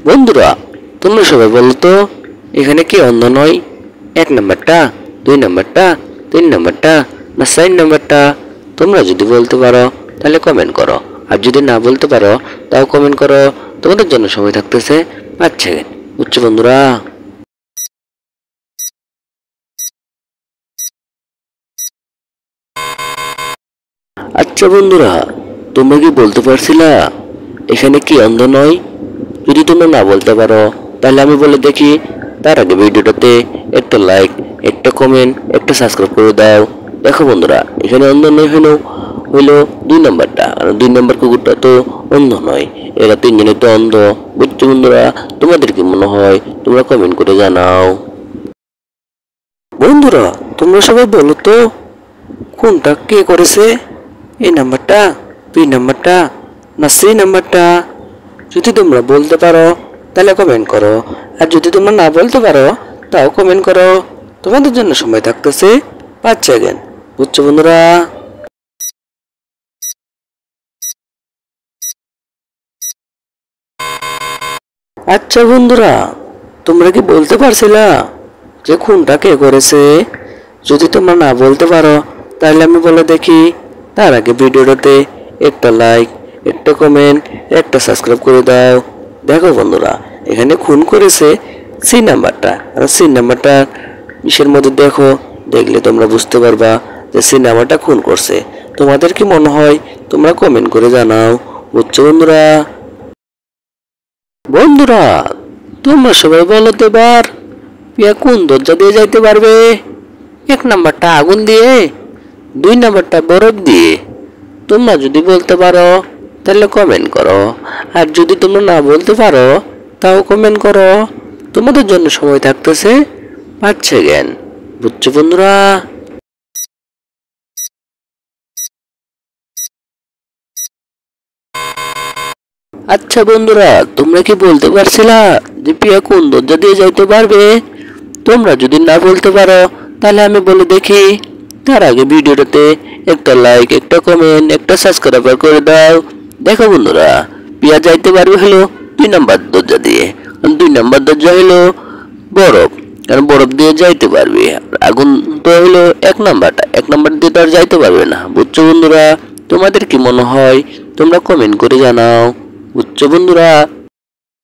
বন্ধুরা, তোমরা সবাই বলো তো, এখানে কে অন্ধ নয়? 1 নাম্বারটা, 2 নাম্বারটা, 3 নাম্বারটা, না 4 নাম্বারটা? তোমরা যদি বলতে পারো তাহলে কমেন্ট করো, আর যদি না বলতে পারো তাও কমেন্ট করো। তোমাদের জন্য সময় থাকতেছে 5 সেকেন্ড। বুঝছো বন্ধুরা? আচ্ছা বন্ধুরা, তোমরা কি বলতে পারছিলা এখানে কি অন্ধ নয়? যদি তোমরা না বলতে পারো তাহলে আমি বলে দেখি। তার আগে ভিডিওটাতে একটা লাইক, একটা কমেন্ট, একটা সাবস্ক্রাইব করে দাও। দেখো বন্ধুরা, এখানে অন্ধ নয় হইলো 2 নাম্বারটা, আর 2 নাম্বার কুকুরটা তো অন্ধ নয়। এরা তিনজনে তো অন্ধ। বুঝছো বন্ধুরা? তোমাদের কি মনে হয়? তোমরা কমেন্ট করে জানাও। বন্ধুরা, তোমরা সবাই বলো তো, কোনটা কে করেছে? এই নাম্বারটা, 2 নাম্বারটা, না 3 নাম্বারটা? যদি তোমরা বলতে পারো তাহলে কমেন্ট করো, আর যদি তোমরা না বলতে পারো তাও কমেন্ট করো। তোমাদের জন্য সময় থাকতেছে 5 সেকেন্ড। বুঝছো বন্ধুরা? আচ্ছা বন্ধুরা, তোমরা কি বলতে পারছিলা যে খুনটা কে করেছে? যদি তোমরা না বলতে পারো তাহলে আমি বলে দেখি। তার আগে ভিডিওটাতে একটা লাইক, একটা কমেন্ট, একটা সাবস্ক্রাইব করে দাও। দেখো বন্ধুরা, এখানে খুন করেছে সি নাম্বারটা, আর সি নাম্বারটা ইসের মধ্যে দেখো, দেখলে তোমরা বুঝতে পারবা যে সি নাম্বারটা খুন করছে। তোমাদের কি মনে হয়? তোমরা কমেন্ট করে জানাও। বুঝছো বন্ধুরা? বন্ধুরা, তোমরা সবাই বলো তো এবার, পিয়া কোন দরজা দিয়ে যাইতে পারবে? 1 নাম্বারটা আগুন দিয়ে, 2 নাম্বারটা বরফ দিয়ে? তোমরা যদি বলতে পারো তাহলে কমেন্ট করো, আর যদি তোমরা না বলতে পারো তাও কমেন্ট করো। তোমাদের জন্য সময় থাকতেছে 5 সেকেন্ড। বুঝছো বন্ধুরা? আচ্ছা বন্ধুরা, তোমরা কি বলতে পারছিলা যে পিয়া কোন দরজা দিয়ে যাইতে পারবে? তোমরা যদি না বলতে পারো তাহলে আমি বলে দেখি। তার আগে ভিডিওটাতে একটা লাইক, একটা কমেন্ট, একটা সাবস্ক্রাইব করে দাও। দেখো বন্ধুরা, পিয়া যাইতে পারবে হলো 2 নাম্বার দরজা দিয়ে, আর 2 নাম্বার দরজা হলো বরফ, কারণ বরফ দিয়ে যাইতে পারবে। আগুন তো হলো 1 নাম্বারটা, 1 নাম্বার দিয়ে তো আর যাইতে পারবে না। বুঝছো বন্ধুরা? তোমাদের কি মনে হয়? তোমরা কমেন্ট করে জানাও। বুঝছো বন্ধুরা?